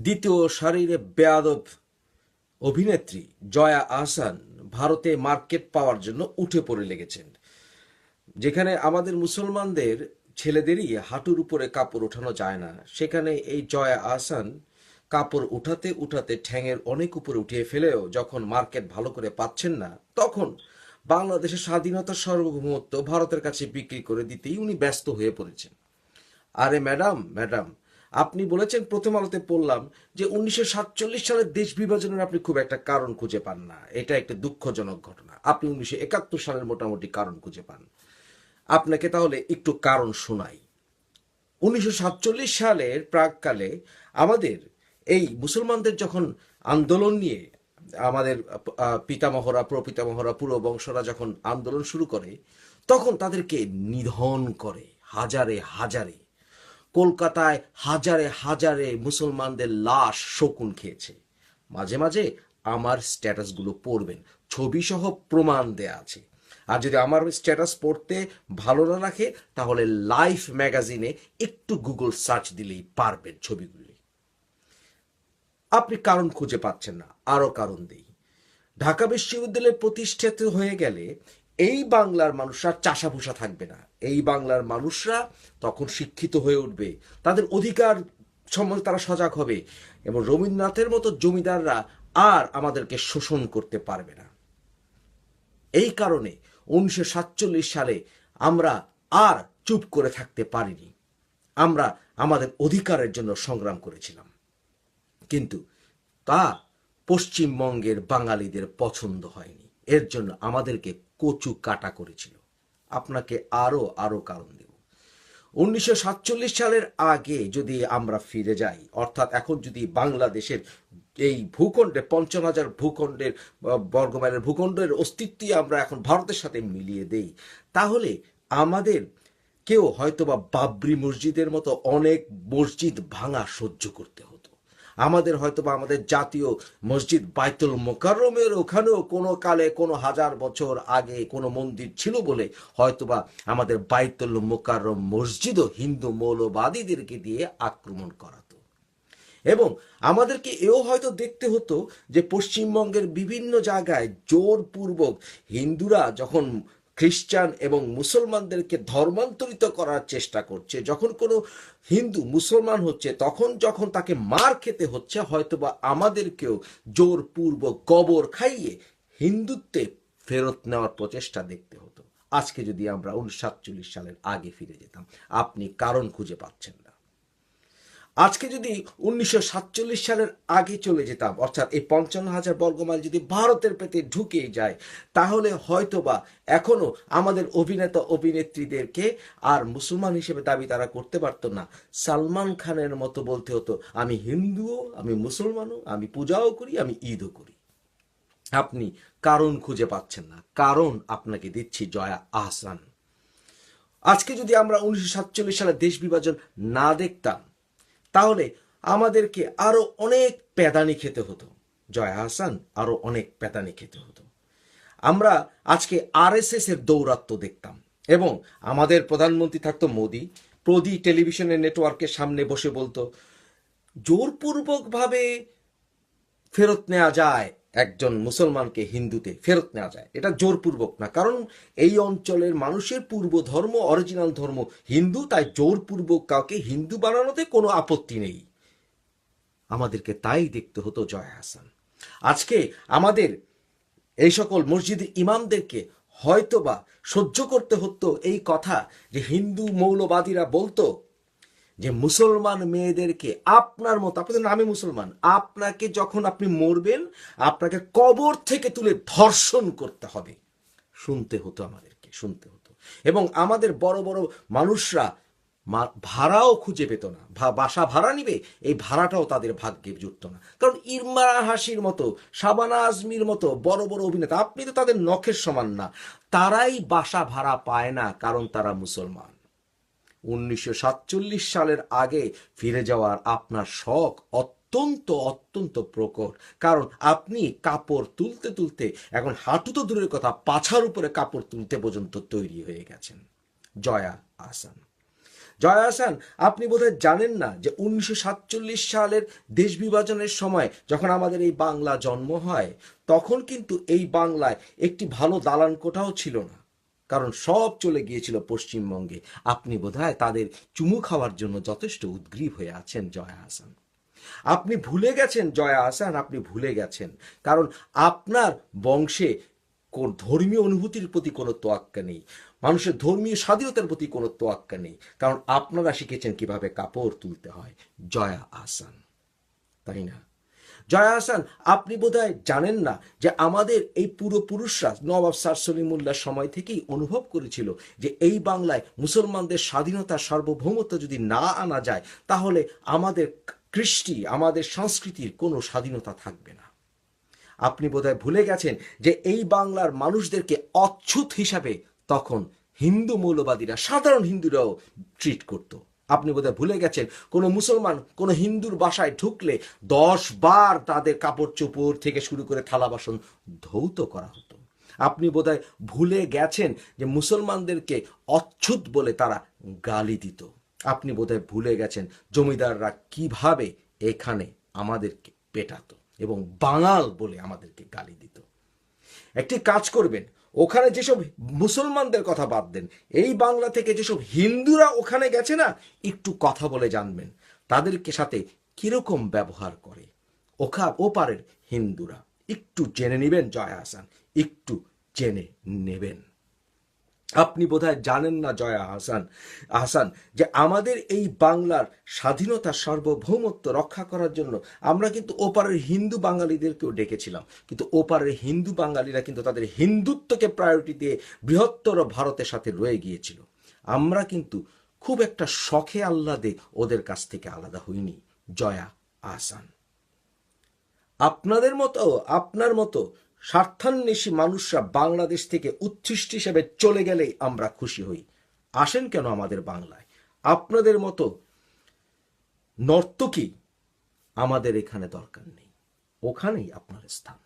দ্বিতীয় সারিরে বেয়াদব অভিনেত্রী জয়া আহসান ভারতে মার্কেট পাওয়ার জন্য উঠে পড়ে লেগেছেন। যেখানে আমাদের মুসলমানদের ছেলেদেরই হাঁটুর উপরে কাপড় ওঠানো যায় না, সেখানে এই জয়া আহসান কাপড় উঠাতে উঠাতে ঠ্যাঙের অনেক উপরে উঠিয়ে ফেলেও যখন মার্কেট ভালো করে পাচ্ছেন না, তখন বাংলাদেশের স্বাধীনতার সার্বভৌমত্ব ভারতের কাছে বিক্রি করে দিতেই উনি ব্যস্ত হয়ে পড়েছেন। আরে ম্যাডাম ম্যাডাম, আপনি বলেছেন, প্রথম আলোতে পড়লাম যে 1947 সালের দেশ বিভাজনের আপনি খুব একটা কারণ খুঁজে পান না। এটা একটা দুঃখজনক ঘটনা। আপনি 1971 সালের মোটামুটি কারণ খুঁজে পান। আপনাকে তাহলে একটু কারণ শোনাই। 1947 সালের প্রাককালে আমাদের এই মুসলমানদের যখন আন্দোলন নিয়ে আমাদের পিতামহরা, প্রপিতামহরা, পুরো বংশরা যখন আন্দোলন শুরু করে, তখন তাদেরকে নিধন করে হাজারে হাজারে। কলকাতায় হাজারে হাজারে মুসলমানদের লাশ শকুন খেয়েছে। মাঝে মাঝে আমার স্ট্যাটাসগুলো পড়বেন, ছবি সহ প্রমাণ দেয়া আছে। আর যদি আমার স্ট্যাটাস পড়তে ভালো না রাখে, তাহলে লাইফ ম্যাগাজিনে একটু গুগল সার্চ দিলেই পারবেন ছবিগুলি। আপনি কারণ খুঁজে পাচ্ছেন না, আরো কারণ দেই। ঢাকা বিশ্ববিদ্যালয় প্রতিষ্ঠিত হয়ে গেলে এই বাংলার মানুষরা চাষাভুষা থাকবে না। এই বাংলার মানুষরা তখন শিক্ষিত হয়ে উঠবে, তাদের অধিকার সম্বন্ধে তারা সজাগ হবে, এবং রবীন্দ্রনাথের মতো জমিদাররা আর আমাদেরকে শোষণ করতে পারবে না। এই কারণে 1947 সালে আমরা আর চুপ করে থাকতে পারিনি। আমরা আমাদের অধিকারের জন্য সংগ্রাম করেছিলাম, কিন্তু তা পশ্চিমবঙ্গের বাঙালিদের পছন্দ হয়নি। এর জন্য আমাদেরকে কচু কাটা করেছিল। আপনাকে আরো আরো কারণ দেব। 1947 সালের আগে যদি আমরা ফিরে যাই, অর্থাৎ এখন যদি বাংলাদেশের এই ভূখণ্ডে 55,000 ভূখণ্ডের বর্গমাইলের ভূখণ্ডের অস্তিত্বই আমরা এখন ভারতের সাথে মিলিয়ে দেই, তাহলে আমাদের কেউ হয়তোবা বাবরি মসজিদের মতো অনেক মসজিদ ভাঙা সহ্য করতে হতো। আমাদের হয়তোবা আমাদের জাতীয় মসজিদ বাইতুল মোকাররমের ওখানেও কোনো কালে কোনো হাজার বছর আগে কোনো মন্দির ছিল বলে হয়তোবা আমাদের বাইতুল মোকাররম মসজিদও হিন্দু মৌলবাদীদেরকে দিয়ে আক্রমণ করাতো। এবং আমাদেরকে এও হয়তো দেখতে হতো যে পশ্চিমবঙ্গের বিভিন্ন জায়গায় জোরপূর্বক হিন্দুরা যখন খ্রিস্টান এবং মুসলমানদেরকে ধর্মান্তরিত করার চেষ্টা করছে, যখন কোনো হিন্দু মুসলমান হচ্ছে, তখন যখন তাকে মার খেতে হচ্ছে, হয়তোবা আমাদেরকেও জোরপূর্বক কবর খাইয়ে হিন্দুত্বে ফেরত নেওয়ার প্রচেষ্টা দেখতে হতো। আজকে যদি আমরা 1947 সালের আগে ফিরে যেতাম, আপনি কারণ খুঁজে পাচ্ছেন না। আজকে যদি 1947 সালের আগে চলে যেতাম, অর্থাৎ এই 55,000 বর্গমাইল যদি ভারতের পেতে ঢুকে যায়, তাহলে হয়তোবা এখনো আমাদের অভিনেতা অভিনেত্রীদেরকে আর মুসলমান হিসেবে দাবি তারা করতে পারতো না। সালমান খানের মতো বলতে হতো, আমি হিন্দুও, আমি মুসলমানও, আমি পূজাও করি, আমি ঈদও করি। আপনি কারণ খুঁজে পাচ্ছেন না। কারণ আপনাকে দিচ্ছি জয়া আহসান। আজকে যদি আমরা 1947 সালে দেশ বিভাজন না দেখতাম, তাহলে আমাদেরকে আরো অনেক প্যাদানি খেতে হতো। জয়া আহসান, আরো অনেক প্যাদানি খেতে হতো। আমরা আজকে আরএসএস এর দৌরাত্ম্য দেখতাম, এবং আমাদের প্রধানমন্ত্রী থাকতো মোদি। প্রদি টেলিভিশনের নেটওয়ার্কের সামনে বসে বলতো, জোরপূর্বক ভাবে ফেরত নেওয়া যায়, একজন মুসলমানকে হিন্দুতে ফেরত নেওয়া যায়, এটা জোরপূর্বক না, কারণ এই অঞ্চলের মানুষের পূর্ব ধর্ম, অরিজিনাল ধর্ম হিন্দু, তাই জোরপূর্বক কাউকে হিন্দু বানানোতে কোনো আপত্তি নেই। আমাদেরকে তাই দেখতে হতো জয়া আহসান। আজকে আমাদের এই সকল মসজিদের ইমামদেরকে হয়তোবা সহ্য করতে হতো এই কথা যে হিন্দু মৌলবাদীরা বলতো যে মুসলমান মেয়েদেরকে আপনার মতো, আপনাদের নামে মুসলমান, আপনাকে যখন আপনি মরবেন আপনাকে কবর থেকে তুলে ধর্ষণ করতে হবে। শুনতে হতো, আমাদেরকে শুনতে হতো। এবং আমাদের বড় বড় মানুষরা ভাড়াও খুঁজে পেত না, বাসা ভাড়া নিবে, এই ভাড়াটাও তাদের ভাগ্যে জুটত না। কারণ ইরমান হাসির মতো, শাবানা আজমির মতো বড় বড় অভিনেতা, আপনি তো তাদের নখের সমান না, তারাই বাসা ভাড়া পায় না, কারণ তারা মুসলমান। 1947 সালের আগে ফিরে যাওয়ার আপনার শখ অত্যন্ত অত্যন্ত প্রকট, কারণ আপনি কাপড় তুলতে তুলতে এখন হাঁটু তো দূরের কথা, পাছার উপরে কাপড় তুলতে পর্যন্ত তৈরি হয়ে গেছেন। জয়া আহসান, জয়া আহসান, আপনি বোধহয় জানেন না যে 1947 সালের দেশ বিভাজনের সময় যখন আমাদের এই বাংলা জন্ম হয়, তখন কিন্তু এই বাংলায় একটি ভালো দালান কোঠাও ছিল না, কারণ সব চলে গিয়েছিল পশ্চিমবঙ্গে। আপনি বোধহয় তাদের চুমু খাওয়ার জন্য যথেষ্ট উদ্গ্রীব হয়ে আছেন জয়া আহসান। আপনি ভুলে গেছেন জয়া আহসান, আপনি ভুলে গেছেন, কারণ আপনার বংশে ধর্মীয় অনুভূতির প্রতি কোনো তোয়াক্কা নেই, মানুষের ধর্মীয় স্বাধীনতার প্রতি কোনো তোয়াক্কা নেই, কারণ আপনারা শিখেছেন কিভাবে কাপড় তুলতে হয়। জয়া আহসান, তাই না? জয়া আহসান, আপনি বোধহয় জানেন না যে আমাদের এই পূর্বপুরুষরা নবাব স্যার সলিমুল্লাহর সময় থেকেই অনুভব করেছিল যে এই বাংলায় মুসলমানদের স্বাধীনতা সার্বভৌমত্ব যদি না আনা যায়, তাহলে আমাদের কৃষ্টি, আমাদের সংস্কৃতির কোনো স্বাধীনতা থাকবে না। আপনি বোধহয় ভুলে গেছেন যে এই বাংলার মানুষদেরকে অচ্ছুত হিসাবে তখন হিন্দু মৌলবাদীরা, সাধারণ হিন্দুরাও ট্রিট করত। আপনি বোধহয় ভুলে গেছেন কোনো মুসলমান কোনো হিন্দুর বাসায় ঢুকলে 10 বার তাদের কাপড় চোপড় থেকে শুরু করে থালা বাসন ধৌত করা হতো। আপনি বোধহয় ভুলে গেছেন যে মুসলমানদেরকে অচ্ছুত বলে তারা গালি দিত। আপনি বোধহয় ভুলে গেছেন জমিদাররা কিভাবে এখানে আমাদেরকে পেটাতো এবং বাঙাল বলে আমাদেরকে গালি দিত। একটি কাজ করবেন, ওখানে যেসব মুসলমানদের কথা বাদ দেন, এই বাংলা থেকে যেসব হিন্দুরা ওখানে গেছে না, একটু কথা বলে জানবেন তাদেরকে সাথে কিরকম ব্যবহার করে ওপারের হিন্দুরা। একটু জেনে নেবেন জয়া আহসান, একটু জেনে নেবেন। আপনি বোধহয় জানেন না জয়া আহসান যে আমাদের এই বাংলার স্বাধীনতা সার্বভৌমত্ব রক্ষা করার জন্য আমরা কিন্তু ওপারের হিন্দু বাঙালিদেরকেও ডেকেছিলাম, কিন্তু ওপারের হিন্দু বাঙালিরা কিন্তু তাদের হিন্দুত্বকে প্রায়োরিটি দিয়ে বৃহত্তর ভারতের সাথে রয়ে গিয়েছিল। আমরা কিন্তু খুব একটা শখে আহ্লাদে ওদের কাছ থেকে আলাদা হইনি জয়া আহসান। আপনার মতো স্বার্থান্বেষী মানুষরা বাংলাদেশ থেকে উচ্ছিষ্ট হিসেবে চলে গেলেই আমরা খুশি হই। আসেন কেন আমাদের বাংলায়? আপনাদের মতো নর্তকী আমাদের এখানে দরকার নেই, ওখানেই আপনার স্থান।